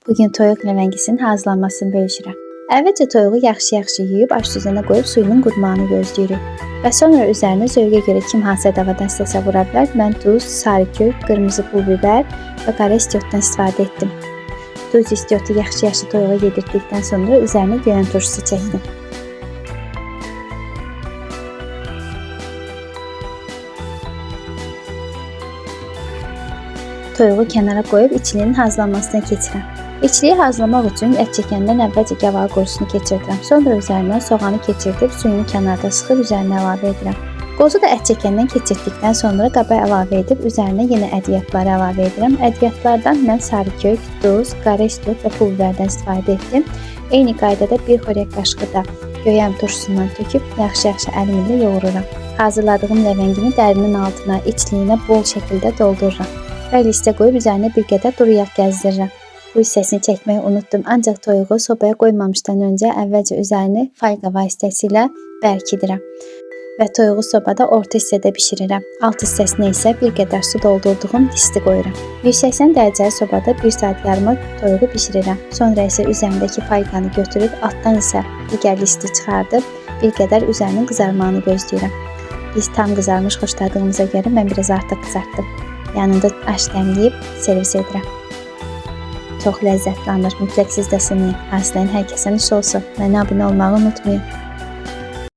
Bugün toyuq ləvəngisinin hazırlanmasını bölüşürəm. Əvvəlcə toyuğu yaxşı yuyub aş düzənə qoyub suyunun qurumağını gözləyirik və sonra üzərinə zövqə görə kim hansı ədavatdan istəsə vura bilər. Mən duz, sarı kök, qırmızı pul biber və qara istiotdan istifadə etdim. Duz istiotu yaxşı toyuğa yedirdikdən sonra üzərinə göyəm turşusu çəkdim. Toyuğu kənara qoyub içliyinin hazırlanmasına keçirəm. İçliyi hazırlamaq üçün ət çəkəndən əvvəlcə gavalı qozusunu keçirdirəm. Sonra üzərindən soğanı keçirdib suyunu kənarda sıxıb üzərinə əlavə edirəm. Qozu da ət çəkəndən keçirdikdən sonra qaba əlavə edib üzərinə yenə ədiyyatları əlavə edirəm. Ədiyyatlardan mən sarı kök, duz, qara istiot və pul biberdən istifadə etdim. Eyni qaydada bir xörək qaşığı da göyəm turşusundan töküb yaxşı əlimlə yoğururam. Hazırladığım ləvəngini dərinin altına, içliyinə bol şəkildə doldururam və listə qoyub üzərinə bir qədər duru yağ gəzdirirəm. Bu hissəsini çəkməyi unutdum, ancaq toyuğu sobaya qoymamışdan öncə əvvəlcə üzərini fayqa vasitəsilə bərkidirəm və toyuğu sobada orta hissədə bişirirəm. Alt hissəsinə isə bir qədər su doldurduğum disti qoyuram. 180 dərəcəli sobada 1 saat yarıma toyuğu bişirirəm. Sonra isə üzərindəki fayqanı götürüb altdan isə digər listi çıxardıb bir qədər üzərinin qızarmağını gözləyirəm. Biz tam qızarmış xoşladığımıza görə mən biraz artıq qızartdım. Yanında aş dəmləyib servis edirəm. Çox ləzzətli olur. Mütləq siz də sınayın. Hazırlayın, hər kəsə nuş olsun. Mənə abunə olmağı unutmayın.